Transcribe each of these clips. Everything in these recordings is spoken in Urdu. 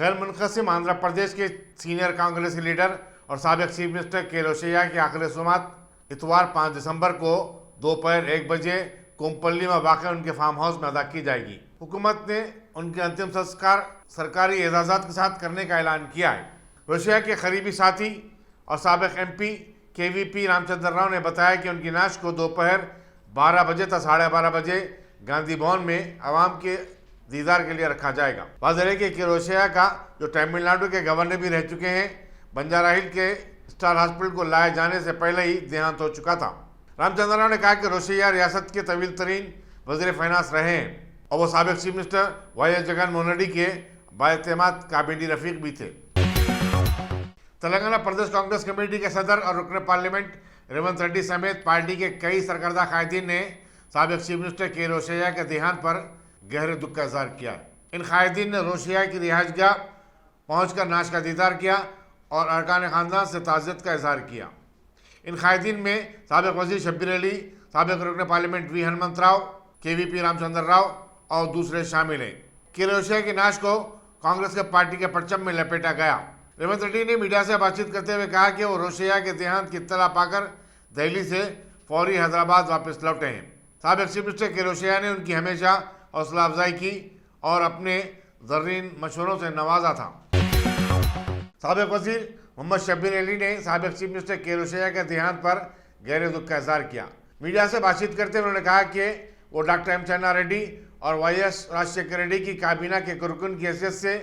غیر منقسم آندھرا پردیش کے سینئر کانگریسی لیڈر اور سابق چیف منسٹر کے روشیا کی آخری رسومات اتوار 5 دسمبر کو دوپہر 1 بجے کومپلی میں واقع ان کے فارم ہاؤس میں ادا کی جائے گی۔ حکومت نے ان کے انتم سنسکار سرکاری اعزازات کے ساتھ کرنے کا اعلان کیا ہے۔ روشیا کے قریبی ساتھی اور سابق ایم پی کے وی پی رام چندر راؤ نے بتایا کہ ان کی نعش کو دوپہر 12 بجے تا 12:30 بجے گاندھی بھون میں عوام کے دیدار کے لیے رکھا جائے گا۔ واضح ہے کہ روشیا کا جو تمل ناڈو کے گورنر بھی رہ چکے ہیں، بنجارا ہل کے اسٹار ہاسپٹل کو لائے جانے سے پہلے ہی دیہانت ہو چکا تھا۔ رام چندر راؤ نے کہا کہ روشیا ریاست کے طویل ترین وزیر فائنانس رہے ہیں اور وہ سابق chief minister Y S Jagan Mohan Reddy کے بااعتماد کابینی رفیق بھی تھے۔ تلنگانہ پردیش کانگریس کمیٹی کے صدر اور رکن پارلیمنٹ ریونت ریڈی سمیت پارٹی کے کئی سرکردہ قائدین نے سابق چیف منسٹر کے روشیا کے دیہانت پر گہرے دکھ کا اظہار کیا۔ ان قائدین نے روشیا کی رہائش گاہ پہنچ کر نعش کا دیدار کیا اور ارکان خاندان سے تعزیت کا اظہار کیا۔ ان قائدین میں سابق وزیر شبیر علی، سابق رکن پارلیمنٹ وی ہنمنت راؤ، کے وی پی رام چندر راؤ اور دوسرے شامل ہیں۔ کہ روشیا کی نعش کو کانگریس کے پارٹی کے پرچم میں لپیٹا گیا۔ ریونت ریڈی نے میڈیا سے بات چیت کرتے ہوئے کہا کہ وہ روشیا کے دیہانت کی اطلاع پا کر دہلی سے فوری حیدرآباد واپس لوٹے ہیں۔ سابق چیف منسٹر کے روشیا نے ان کی ہمیشہ حوصلہ افزائی کی اور اپنے زرین مشوروں سے نوازا تھا۔ سابق وزیر محمد شبیر علی نے سابق چیف منسٹر کے روشیا کے دیہانت پر گہرے دکھ کا اظہار کیا۔ میڈیا سے بات چیت کرتے ہوئے انہوں نے کہا کہ وہ ڈاکٹر ایم چنا ریڈی اور وائی ایس راجشیکھر ریڈی کی کابینہ کے رکن کی حیثیت سے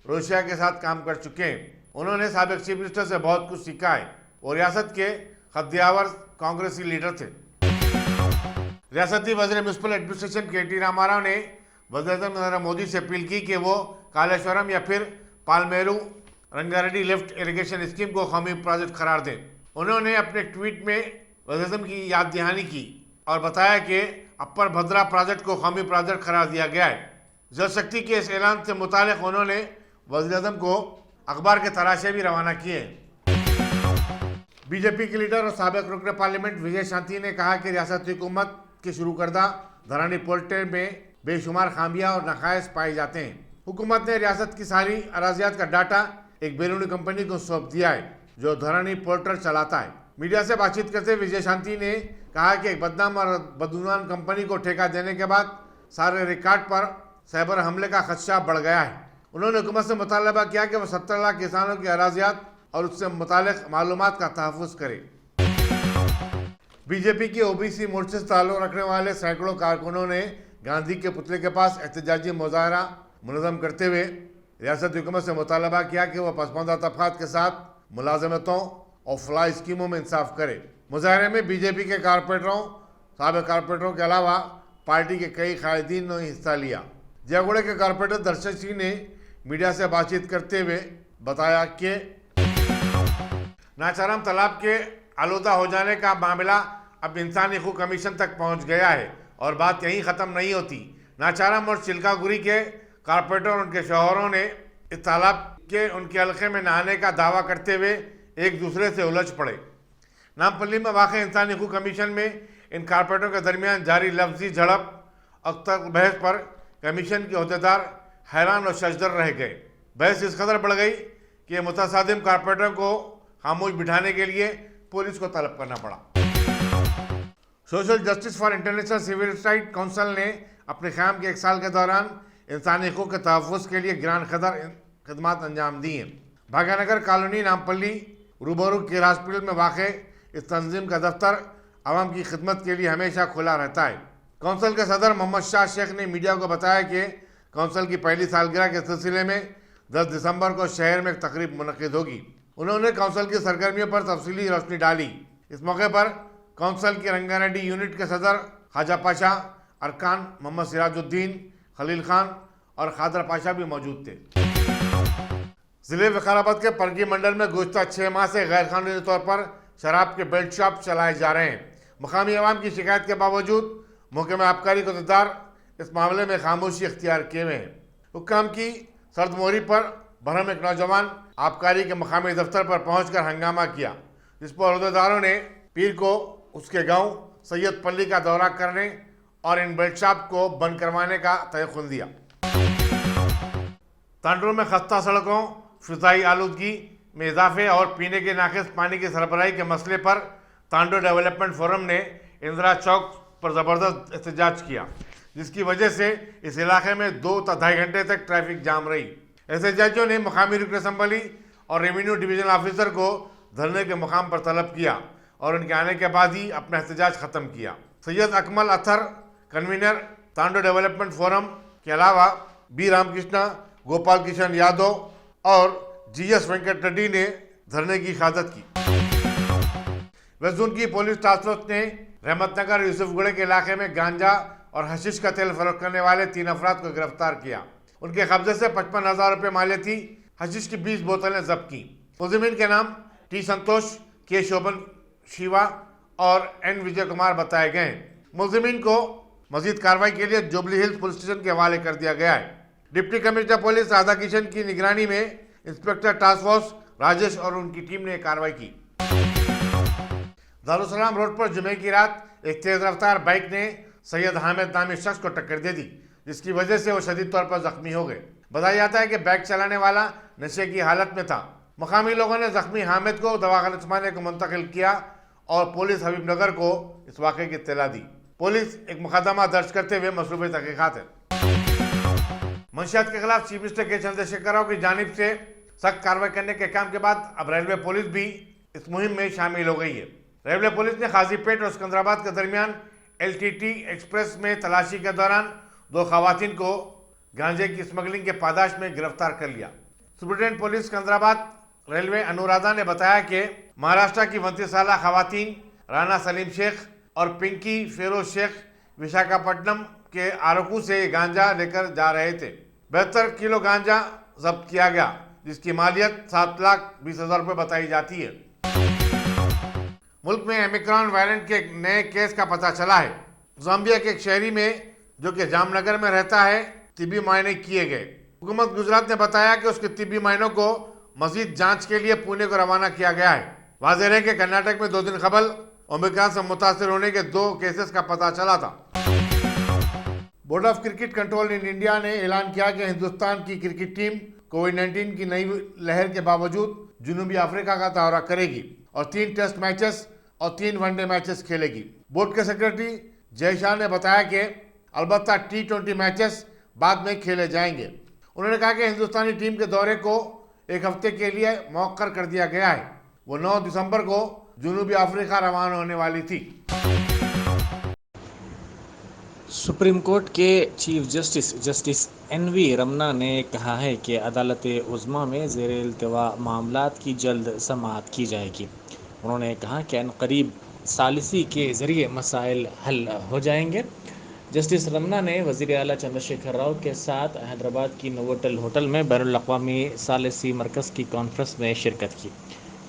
روشیا کے ساتھ کام کر چکے ہیں۔ انہوں نے سابق چیف منسٹر سے بہت کچھ سیکھا ہے۔ وہ ریاست کے خدیور کانگریسی لیڈر تھے۔ ریاستی وزیر میونسپل ایڈمنسٹریشن کے ٹی راما راؤ نے وزیر اعظم نریندر مودی سے اپیل کی کہ وہ کالیشورم یا پھر پالمیرو رنگاریڈی لفٹ اریگیشن اسکیم کو قومی پروجیکٹ قرار دیں۔ انہوں نے اپنے ٹویٹ میں وزیر اعظم کی یاد دہانی کی اور بتایا کہ اپر بھدرا پروجیکٹ کو قومی پروجیکٹ قرار دیا گیا ہے۔ جل شکتی کے اس اعلان سے متعلق انہوں نے وزیر اعظم کو اخبار کے تراشے بھی روانہ کیے ہیں۔ بی جے پی کے لیڈر اور سابق رکن پارلیمنٹ وجے شانتی نے کہا کہ ریاستی حکومت کے شروع کردہ دھرانی پورٹ میں بے شمار خامیاں اور نقائص پائے جاتے ہیں۔ حکومت نے ریاست کی ساری اراضیات کا ڈاٹا ایک بیرونی کمپنی کو سونپ دیا ہے جو دھرانی پورٹل چلاتا ہے۔ میڈیا سے بات چیت کرتے وجے شانتی نے کہا کہ ایک بدنام اور بدعنوان کمپنی کو ٹھیکہ دینے کے بعد سارے ریکارڈ پر سائبر حملے کا خدشہ بڑھ گیا ہے۔ انہوں نے حکومت سے مطالبہ کیا کہ وہ 17 لاکھ کسانوں کی اراضیات اور اس سے متعلق معلومات کا تحفظ کرے۔ بی جے پی کی او بی سی مورچے سے تعلق رکھنے والے سینکڑوں کارکنوں نے گاندھی کے پتلے کے پاس احتجاجی مظاہرہ منظم کرتے ہوئے ریاستی حکومت سے مطالبہ کیا کہ وہ پسماندہ طبقات کے ساتھ ملازمتوں اور فلاح اسکیموں میں انصاف کرے۔ مظاہرے میں بی جے پی کے کارپوریٹروں، سابق کارپوریٹروں کے علاوہ پارٹی کے کئی قائدین نے حصہ لیا۔ جیگوڑے کے کارپوریٹر درشن سنگھ نے میڈیا سے بات چیت کرتے ہوئے بتایا کہ ناچارام تالاب کے آلودہ ہو جانے کا معاملہ اب انسانی حقوق کمیشن تک پہنچ گیا ہے اور بات یہیں ختم نہیں ہوتی۔ ناچارام اور چلکا گوری کے کارپوریٹر اور ان کے شوہروں نے اس تالاب کے ان کے حلقے میں نہانے کا دعویٰ کرتے ہوئے ایک دوسرے سے الجھ پڑے۔ نامپلی میں واقع انسانی حقوق کمیشن میں ان کارپوریٹروں کے درمیان جاری لفظی جھڑپ اور بحث پر کمیشن کے عہدیدار حیران اور ششدر رہ گئے۔ بحث اس قدر بڑھ گئی کہ متصادم کارپوریٹروں کو خاموش بٹھانے کے لیے پولیس کو طلب کرنا پڑا۔ Social justice for international civil right council نے اپنے قیام کے 1 سال کے دوران انسانی حقوق کے تحفظ کے لیے گران قدر خدمات انجام دی ہیں۔ بھاگا نگر کالونی نامپلی روبرو کیئر ہاسپٹل میں واقع اس تنظیم کا دفتر عوام کی خدمت کے لیے ہمیشہ کھلا رہتا ہے۔ کونسل کے صدر محمد شاہ شیخ نے میڈیا کو بتایا کہ کونسل کی پہلی سالگرہ کے سلسلے میں 10 دسمبر کو شہر میں ایک تقریب منعقد ہوگی۔ انہوں نے کونسل کی سرگرمیوں پر تفصیلی روشنی ڈالی۔ اس موقع پر کونسل کی رنگاریڈی یونٹ کے صدر خواجہ پاشا، ارکان محمد سراج الدین، خلیل خان اور خادر پاشا بھی موجود تھے۔ ضلع وقار آباد کے پرگی منڈل میں گزشتہ 6 ماہ سے غیر قانونی طور پر شراب کے بیلٹ شاپ چلائے جا رہے ہیں۔ مقامی عوام کی شکایت کے باوجود محکمہ آبکاری کے عہدیدار اس معاملے میں خاموشی اختیار کیے ہوئے ہیں۔ حکام کی سرد موری پر برہم ایک نوجوان آبکاری کے مقامی دفتر پر پہنچ کر ہنگامہ کیا، جس پر عہدیداروں نے پیر کو اس کے گاؤں سید پلی کا دورہ کرنے اور ان بیلٹ شاپ کو بند کروانے کا تیقن دیا۔ تانڈور میں خستہ سڑکوں، فضائی آلودگی میں اضافے اور پینے کے ناقص پانی کی سربراہی کے مسئلے پر تانڈور ڈیولپمنٹ فورم نے اندرا چوک پر زبردست احتجاج کیا، جس کی وجہ سے اس علاقے میں 2.5 گھنٹے تک ٹریفک جام رہی۔ احتجاجیوں نے مقامی رکن اسمبلی اور ریونیو ڈویژن آفیسر کو دھرنے کے مقام پر طلب کیا اور ان کے آنے کے بعد ہی اپنا احتجاج ختم کیا۔ سید اکمل اتھر، کنوینر تانڈور ڈیولپمنٹ فورم کے علاوہ بی رام کرشنا، گوپال کرشن یادو اور جی ایس وینکٹ ریڈی نے دھرنے کی قیادت کی۔ ویسٹ زون کی پولیس ٹاسک فورس نے رحمت نگر یوسف گڑھے کے علاقے میں گانجا اور حشیش کا تیل فروخت کرنے والے 3 افراد کو گرفتار کیا۔ ان کے قبضے سے 55,000 روپے مالیتی حشیش کی 20 بوتلیں ضبط کی۔ ملزمین کے نام ٹی سنتوش، کے شوبن شیوا اور این وجے کمار بتائے گئے ہیں۔ ملزمین کو مزید کارروائی کے لیے جوبلی ہلز پولیس اسٹیشن کے حوالے کر دیا گیا ہے۔ Deputy commissioner police Radha Krishan کی نگرانی میں انسپکٹر ٹاسک فورس راجیش اور ان کی ٹیم نے کارروائی کی۔ دارالسلام روڈ پر جمعے کی رات ایک تیز رفتار بائک نے سید حامد نامی شخص کو ٹکر دے دی، جس کی وجہ سے وہ شدید طور پر زخمی ہو گئے۔ بتایا جاتا ہے کہ بائک چلانے والا نشے کی حالت میں تھا۔ مقامی لوگوں نے زخمی حامد کو دواخانہ عثمانیہ کو منتقل کیا اور پولیس حبیب نگر کو اس واقعے کی اطلاع دی۔ پولیس ایک مقدمہ درج کرتے ہوئے مصروف تحقیقات ہے۔ منشیات کے خلاف چیف منسٹر کے چندر شیکھر راؤ کی جانب سے سخت کارروائی کرنے کے کام کے بعد اب ریلوے پولیس بھی اس مہم میں شامل ہو گئی ہے۔ ریلوے پولیس نے قاضی پیٹ اور سکندرآباد کے درمیان LTT ایکسپریس میں تلاشی کے دوران 2 خواتین کو گانجے کی اسمگلنگ کے پاداش میں گرفتار کر لیا۔ Superintendent police Secunderabad railway Anuradha نے بتایا کہ مہاراشٹر کی 29 سالہ خواتین رانا سلیم شیخ اور پنکی فیروز شیخ وشاکھاپٹنم کے آرکو سے گانجا لے کر جا رہے تھے۔ 72 کلو گانجا ضبط کیا گیا، جس کی مالیت 7,20,000 روپے بتائی جاتی ہے۔ ملک میں اومیکرون ویرینٹ کے نئے کیس کا پتہ چلا ہے۔ زامبیا کے ایک شہری میں جو کہ جام نگر میں رہتا ہے طبی معائنے کیے گئے۔ حکومت گجرات نے بتایا کہ اس کے طبی معائنوں کو مزید جانچ کے لیے پونے کو روانہ کیا گیا ہے۔ واضح ہے کہ کرناٹک میں 2 دن قبل اومیکرون سے متاثر ہونے کے 2 کیسز کا پتہ چلا تھا۔ Board of cricket control in India نے اعلان کیا کہ ہندوستان کی کرکٹ ٹیم کووڈ-19 کی نئی لہر کے باوجود جنوبی افریقہ کا دورہ کرے گی اور 3 ٹیسٹ میچز اور 3 ون ڈے میچز کھیلے گی۔ بورڈ کے سیکرٹری جے شاہ نے بتایا کہ البتہ T20 میچز بعد میں کھیلے جائیں گے۔ انہوں نے کہا کہ ہندوستانی ٹیم کے دورے کو 1 ہفتے کے لیے مؤخر کر دیا گیا ہے۔ وہ 9 دسمبر کو جنوبی افریقہ روانہ ہونے والی تھی۔ سپریم کورٹ کے چیف جسٹس این وی رمنا نے کہا ہے کہ عدالت عظمیٰ میں زیر التوا معاملات کی جلد سماعت کی جائے گی۔ انہوں نے کہا کہ عنقریب ثالثی کے ذریعے مسائل حل ہو جائیں گے۔ جسٹس رمنا نے وزیر اعلیٰ چندر شیکھر راؤ کے ساتھ حیدرآباد کی نووٹل ہوٹل میں بین الاقوامی ثالثی مرکز کی کانفرنس میں شرکت کی۔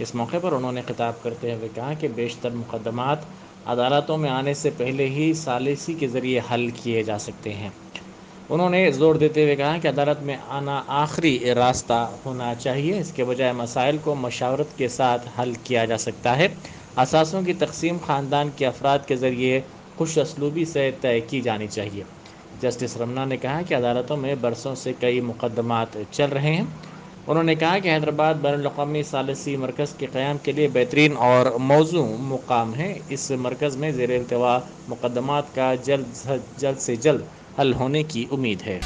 اس موقع پر انہوں نے خطاب کرتے ہوئے کہا کہ بیشتر مقدمات عدالتوں میں آنے سے پہلے ہی ثالثی کے ذریعے حل کیے جا سکتے ہیں۔ انہوں نے زور دیتے ہوئے کہا کہ عدالت میں آنا آخری راستہ ہونا چاہیے، اس کے بجائے مسائل کو مشاورت کے ساتھ حل کیا جا سکتا ہے۔ اثاثوں کی تقسیم خاندان کے افراد کے ذریعے خوش اسلوبی سے طے کی جانی چاہیے۔ جسٹس رمنا نے کہا کہ عدالتوں میں برسوں سے کئی مقدمات چل رہے ہیں۔ انہوں نے کہا کہ حیدرآباد بین الاقوامی ثالثی مرکز کے قیام کے لیے بہترین اور موزوں مقام ہے۔ اس مرکز میں زیر التوا مقدمات کا جلد سے جلد حل ہونے کی امید ہے۔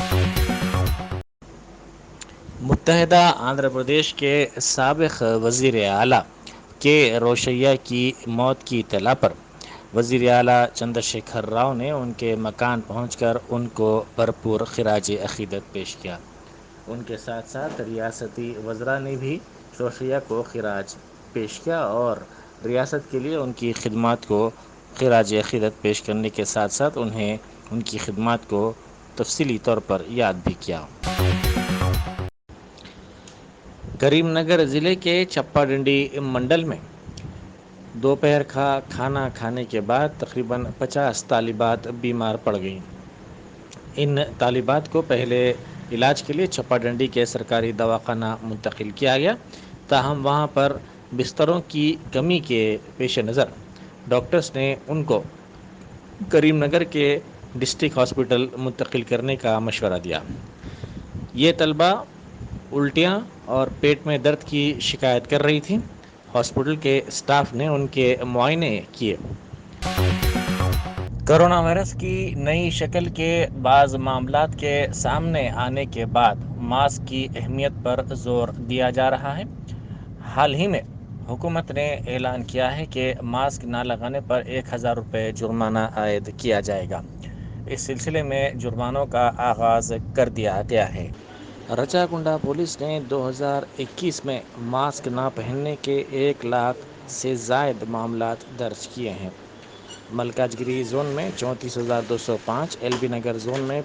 متحدہ آندھرا پردیش کے سابق وزیر اعلیٰ کے روشیا کی موت کی اطلاع پر وزیر اعلیٰ چندر شیکھر راؤ نے ان کے مکان پہنچ کر ان کو بھرپور خراج عقیدت پیش کیا۔ ان کے ساتھ ساتھ ریاستی وزراء نے بھی روشیا کو خراج پیش کیا اور ریاست کے لیے ان کی خدمات کو خراج عقیدت پیش کرنے کے ساتھ ساتھ انہیں ان کی خدمات کو تفصیلی طور پر یاد بھی کیا۔ کریم نگر ضلع کے چپا ڈنڈی منڈل میں دوپہر کا کھانا کھانے کے بعد تقریباً 50 طالبات بیمار پڑ گئیں۔ ان طالبات کو پہلے علاج کے لیے چپا ڈنڈی کے سرکاری دواخانہ منتقل کیا گیا، تاہم وہاں پر بستروں کی کمی کے پیش نظر ڈاکٹرز نے ان کو کریم نگر کے ڈسٹرکٹ ہاسپٹل منتقل کرنے کا مشورہ دیا۔ یہ طلبہ الٹیاں اور پیٹ میں درد کی شکایت کر رہی تھی۔ ہاسپٹل کے سٹاف نے ان کے معائنے کیے۔ کرونا وائرس کی نئی شکل کے بعض معاملات کے سامنے آنے کے بعد ماسک کی اہمیت پر زور دیا جا رہا ہے۔ حال ہی میں حکومت نے اعلان کیا ہے کہ ماسک نہ لگانے پر 1000 روپے جرمانہ عائد کیا جائے گا۔ اس سلسلے میں جرمانوں کا آغاز کر دیا گیا ہے۔ رچا کنڈا پولیس نے 2021 میں ماسک نہ پہننے کے 1 لاکھ سے زائد معاملات درج کیے ہیں۔ ملکاج گری زون میں 34,205، ایل بی نگر زون میں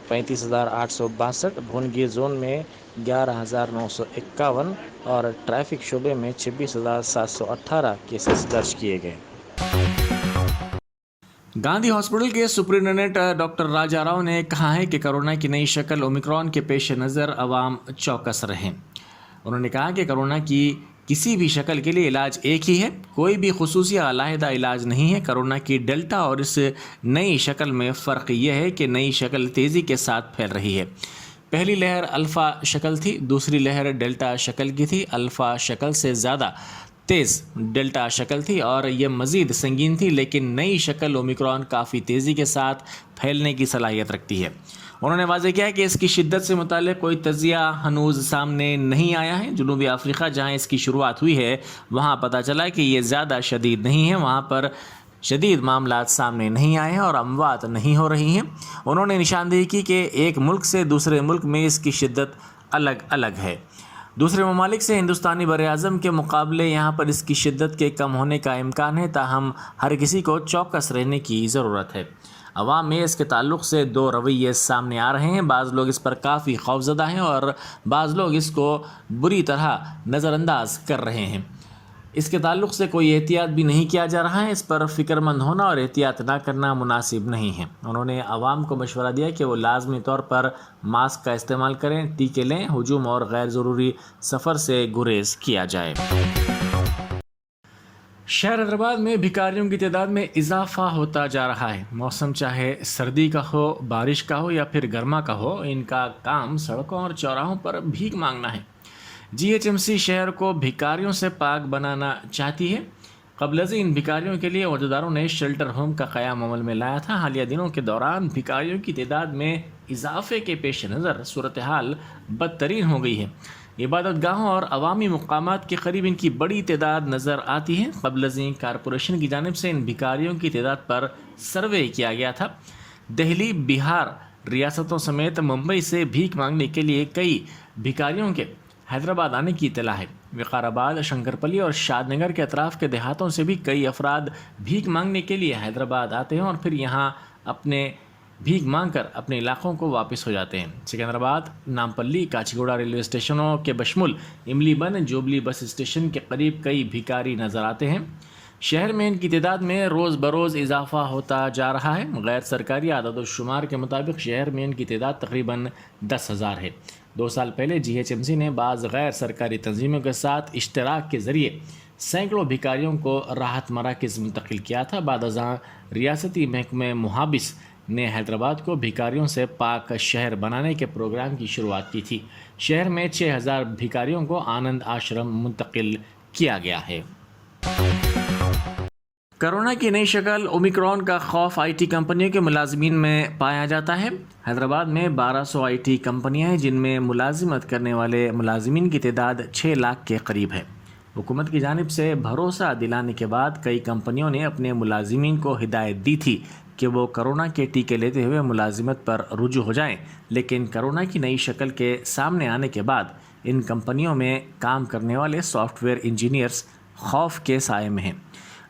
35,862، بھونگیر زون میں 11,951 اور ٹریفک شعبے میں 26,718 کیسز درج کیے گئے۔ گاندھی ہاسپٹل کے سپرنٹینڈنٹ ڈاکٹر راجا راؤ نے کہا ہے کہ کورونا کی نئی شکل اومیکرون کے پیش نظر عوام چوکس رہیں۔ انہوں نے کہا کہ کورونا کی کسی بھی شکل کے لیے علاج ایک ہی ہے، کوئی بھی خصوصی علیحدہ علاج نہیں ہے۔ کورونا کی ڈیلٹا اور اس نئی شکل میں فرق یہ ہے کہ نئی شکل تیزی کے ساتھ پھیل رہی ہے۔ پہلی لہر الفا شکل تھی، دوسری لہر ڈیلٹا شکل کی تھی۔ الفا شکل سے زیادہ تیز ڈیلٹا شکل تھی اور یہ مزید سنگین تھی، لیکن نئی شکل اومیکرون کافی تیزی کے ساتھ پھیلنے کی صلاحیت رکھتی ہے۔ انہوں نے واضح کیا کہ اس کی شدت سے متعلق کوئی تجزیہ ہنوز سامنے نہیں آیا ہے۔ جنوبی افریقہ جہاں اس کی شروعات ہوئی ہے وہاں پتہ چلا کہ یہ زیادہ شدید نہیں ہے، وہاں پر شدید معاملات سامنے نہیں آئے ہیں اور اموات نہیں ہو رہی ہیں۔ انہوں نے نشاندہی کی کہ ایک ملک سے دوسرے ملک میں اس کی شدت الگ الگ ہے۔ دوسرے ممالک سے ہندوستانی براعظم کے مقابلے یہاں پر اس کی شدت کے کم ہونے کا امکان ہے، تاہم ہر کسی کو چوکس رہنے کی ضرورت ہے۔ عوام میں اس کے تعلق سے 2 رویے سامنے آ رہے ہیں۔ بعض لوگ اس پر کافی خوفزدہ ہیں اور بعض لوگ اس کو بری طرح نظر انداز کر رہے ہیں۔ اس کے تعلق سے کوئی احتیاط بھی نہیں کیا جا رہا ہے۔ اس پر فکر مند ہونا اور احتیاط نہ کرنا مناسب نہیں ہے۔ انہوں نے عوام کو مشورہ دیا کہ وہ لازمی طور پر ماسک کا استعمال کریں، ٹیکے لیں، ہجوم اور غیر ضروری سفر سے گریز کیا جائے۔ شہر حیدرآباد میں بھکاریوں کی تعداد میں اضافہ ہوتا جا رہا ہے۔ موسم چاہے سردی کا ہو، بارش کا ہو یا پھر گرما کا ہو، ان کا کام سڑکوں اور چوراہوں پر بھیک مانگنا ہے۔ جی ایچ ایم سی شہر کو بھکاریوں سے پاک بنانا چاہتی ہے۔ قبل از ان بھکاریوں کے لیے عہدیداروں نے شیلٹر ہوم کا قیام عمل میں لایا تھا۔ حالیہ دنوں کے دوران بھکاریوں کی تعداد میں اضافے کے پیش نظر صورتحال بدترین ہو گئی ہے۔ عبادت گاہوں اور عوامی مقامات کے قریب ان کی بڑی تعداد نظر آتی ہے۔ قبل از ان کارپوریشن کی جانب سے ان بھکاریوں کی تعداد پر سروے کیا گیا تھا۔ دہلی، بہار ریاستوں سمیت ممبئی سے بھیک مانگنے کے لیے کئی بھکاریوں کے حیدرآباد آنے کی اطلاع ہے۔ وقار آباد، شنکرپلی اور شاد نگر کے اطراف کے دیہاتوں سے بھی کئی افراد بھیک مانگنے کے لیے حیدرآباد آتے ہیں اور پھر یہاں اپنے بھیک مانگ کر اپنے علاقوں کو واپس ہو جاتے ہیں۔ سکندرآباد، نامپلی، کاچیگوڑا ریلوے اسٹیشنوں کے بشمول املی بن، جوبلی بس اسٹیشن کے قریب کئی بھکاری نظر آتے ہیں۔ شہر میں ان کی تعداد میں روز بروز اضافہ ہوتا جا رہا ہے۔ غیر سرکاری اعداد و شمار کے مطابق شہر میں ان کی تعداد تقریباً 10,000 ہے۔ 2 سال پہلے جی ایچ ایم سی نے بعض غیر سرکاری تنظیموں کے ساتھ اشتراک کے ذریعے سینکڑوں بھکاریوں کو راحت مراکز منتقل کیا تھا۔ بعد ازاں ریاستی محکمہ محابس نے حیدرآباد کو بھکاریوں سے پاک شہر بنانے کے پروگرام کی شروعات کی تھی۔ شہر میں 6,000 بھکاریوں کو آنند آشرم منتقل کیا گیا ہے۔ کورونا کی نئی شکل اومیکرون کا خوف آئی ٹی کمپنیوں کے ملازمین میں پایا جاتا ہے۔ حیدرآباد میں 1200 آئی ٹی کمپنیاں ہیں جن میں ملازمت کرنے والے ملازمین کی تعداد 6 لاکھ کے قریب ہے۔ حکومت کی جانب سے بھروسہ دلانے کے بعد کئی کمپنیوں نے اپنے ملازمین کو ہدایت دی تھی کہ وہ کورونا کے ٹیکے لیتے ہوئے ملازمت پر رجوع ہو جائیں، لیکن کورونا کی نئی شکل کے سامنے آنے کے بعد ان کمپنیوں میں کام کرنے والے سافٹ ویئر انجینئرز خوف کے سائے میں ہیں۔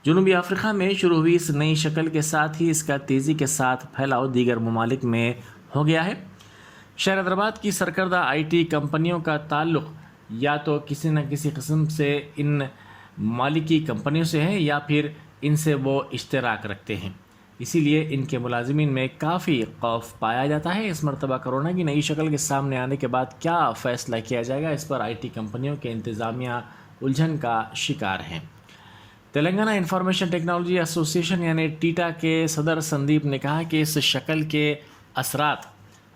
جنوبی افریقہ میں شروع ہوئی اس نئی شکل کے ساتھ ہی اس کا تیزی کے ساتھ پھیلاؤ دیگر ممالک میں ہو گیا ہے۔ شہر حیدرآباد کی سرکردہ آئی ٹی کمپنیوں کا تعلق یا تو کسی نہ کسی قسم سے ان مالکی کمپنیوں سے ہے یا پھر ان سے وہ اشتراک رکھتے ہیں، اسی لیے ان کے ملازمین میں کافی خوف پایا جاتا ہے۔ اس مرتبہ کورونا کی نئی شکل کے سامنے آنے کے بعد کیا فیصلہ کیا جائے گا، اس پر آئی ٹی کمپنیوں کے انتظامیہ الجھن کا شکار ہیں۔ تلنگانہ انفارمیشن ٹیکنالوجی ایسوسی ایشن یعنی ٹیٹا کے صدر سندیپ نے کہا کہ اس شکل کے اثرات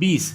20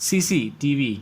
CCTV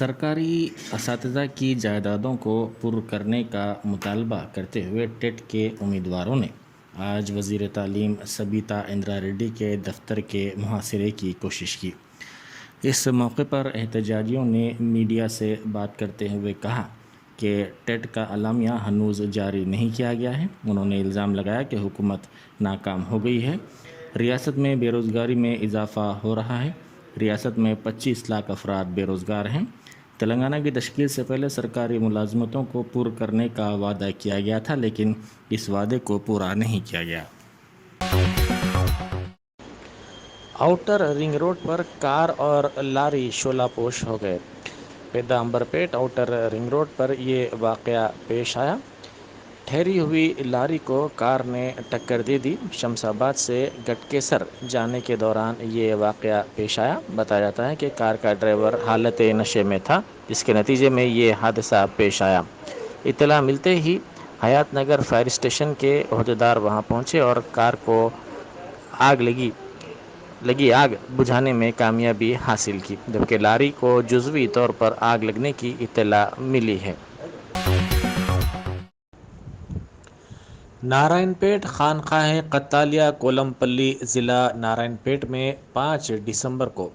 سرکاری اساتذہ کی جائیدادوں کو پر کرنے کا مطالبہ کرتے ہوئے ٹیٹ کے امیدواروں نے آج وزیر تعلیم سبیتا اندرا ریڈی کے دفتر کے محاصرے کی کوشش کی۔ اس موقع پر احتجاجیوں نے میڈیا سے بات کرتے ہوئے کہا کہ ٹیٹ کا اعلامیہ ہنوز جاری نہیں کیا گیا ہے۔ انہوں نے الزام لگایا کہ حکومت ناکام ہو گئی ہے، ریاست میں بے روزگاری میں اضافہ ہو رہا ہے، ریاست میں 25 لاکھ افراد بے روزگار ہیں۔ تلنگانہ کی تشکیل سے پہلے سرکاری ملازمتوں کو پر کرنے کا وعدہ کیا گیا تھا، لیکن اس وعدے کو پورا نہیں کیا گیا۔ آؤٹر رنگ روڈ پر کار اور لاری شعلہ پوش ہو گئے۔ پیدامبرپیٹ آؤٹر رنگ روڈ پر یہ واقعہ پیش آیا۔ ٹھہری ہوئی لاری کو کار نے ٹکر دے دی۔ شمس آباد سے گٹکیسر جانے کے دوران یہ واقعہ پیش آیا۔ بتایا جاتا ہے کہ کار کا ڈرائیور حالت نشے میں تھا، جس کے نتیجے میں یہ حادثہ پیش آیا۔ اطلاع ملتے ہی حیات نگر فائر اسٹیشن کے عہدیدار وہاں پہنچے اور کار کو لگی آگ بجھانے میں کامیابی حاصل کی، جبکہ لاری کو جزوی طور پر آگ لگنے کی اطلاع ملی ہے۔ نارائن پیٹ خانقاہ قتالیہ کولمپلی ضلع نارائن پیٹ میں 5 دسمبر کو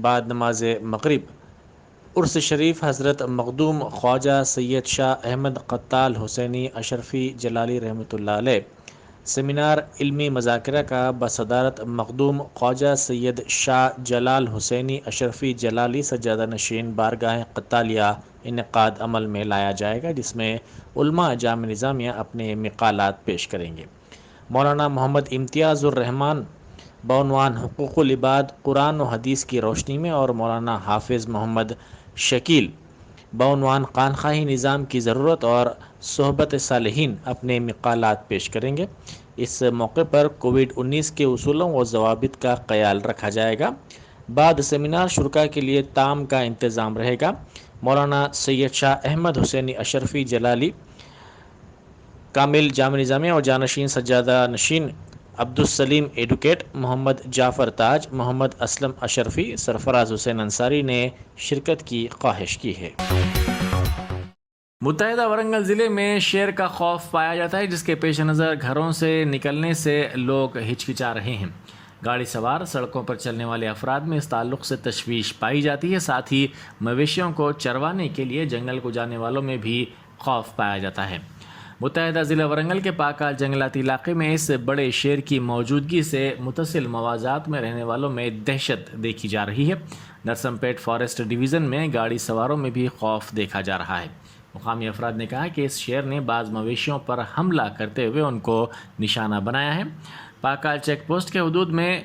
بعد نماز مغرب عرس شریف حضرت مخدوم خواجہ سید شاہ احمد قتال حسینی اشرفی جلالی رحمۃ اللہ علیہ سیمینار علمی مذاکرہ کا بصدارت مخدوم خواجہ سید شاہ جلال حسینی اشرفی جلالی سجادہ نشین بارگاہ قتالیہ انعقاد عمل میں لایا جائے گا، جس میں علماء جامع نظامیہ اپنے مقالات پیش کریں گے۔ مولانا محمد امتیاز الرحمان بعنوان حقوق العباد قرآن و حدیث کی روشنی میں اور مولانا حافظ محمد شکیل بعنوان خانقاہی نظام کی ضرورت اور صحبت صالحین اپنے مقالات پیش کریں گے۔ اس موقع پر کووڈ-19 کے اصولوں و ضوابط کا خیال رکھا جائے گا۔ بعد سیمینار شرکاء کے لیے طعام کا انتظام رہے گا۔ مولانا سید شاہ احمد حسینی اشرفی جلالی کامل جامع نظامیہ اور جانشین سجادہ نشین عبدالسلیم ایڈوکیٹ، محمد جعفر تاج، محمد اسلم اشرفی، سرفراز حسین انصاری نے شرکت کی خواہش کی ہے۔ متحدہ ورنگل ضلع میں شیر کا خوف پایا جاتا ہے، جس کے پیش نظر گھروں سے نکلنے سے لوگ ہچکچا رہے ہیں۔ گاڑی سوار، سڑکوں پر چلنے والے افراد میں اس تعلق سے تشویش پائی جاتی ہے۔ ساتھ ہی مویشیوں کو چروانے کے لیے جنگل کو جانے والوں میں بھی خوف پایا جاتا ہے۔ متحدہ ضلع ورنگل کے پاکال جنگلاتی علاقے میں اس بڑے شیر کی موجودگی سے متصل موازات میں رہنے والوں میں دہشت دیکھی جا رہی ہے۔ نرسم پیٹ فارسٹ ڈویژن میں گاڑی سواروں میں بھی خوف دیکھا جا رہا ہے۔ مقامی افراد نے کہا کہ اس شیر نے بعض مویشیوں پر حملہ کرتے ہوئے ان کو نشانہ بنایا ہے۔ پاکال چیک پوسٹ کے حدود میں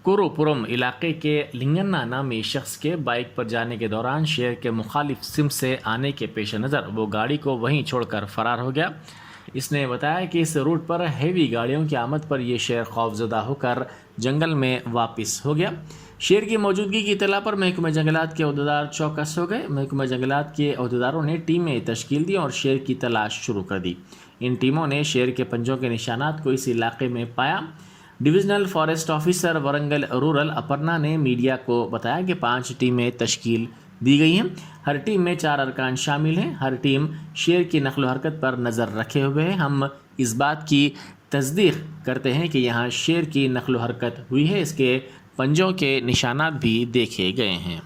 کوروپورم علاقے کے لنگنا نامی شخص کے بائک پر جانے کے دوران شیر کے مخالف سمت سے آنے کے پیش نظر وہ گاڑی کو وہیں چھوڑ کر فرار ہو گیا۔ اس نے بتایا کہ اس روٹ پر ہیوی گاڑیوں کی آمد پر یہ شیر خوفزدہ ہو کر جنگل میں واپس ہو گیا۔ شیر کی موجودگی کی اطلاع پر محکمہ جنگلات کے عہدیدار چوکس ہو گئے۔ محکمہ جنگلات کے عہدیداروں نے ٹیمیں تشکیل دی اور شیر کی تلاش شروع کر دی۔ ان ٹیموں نے شیر کے پنجوں کے نشانات کو اس علاقے میں پایا۔ Divisional forest officer Warangal rural Aparna نے میڈیا کو بتایا کہ 5 ٹیمیں تشکیل دی گئی ہیں۔ ہر ٹیم میں 4 ارکان شامل ہیں۔ ہر ٹیم شیر کی نقل و حرکت پر نظر رکھے ہوئے ہے۔ ہم اس بات کی تصدیق کرتے ہیں کہ یہاں شیر کی نقل و حرکت ہوئی ہے، اس کے پنجوں کے نشانات بھی دیکھے گئے ہیں۔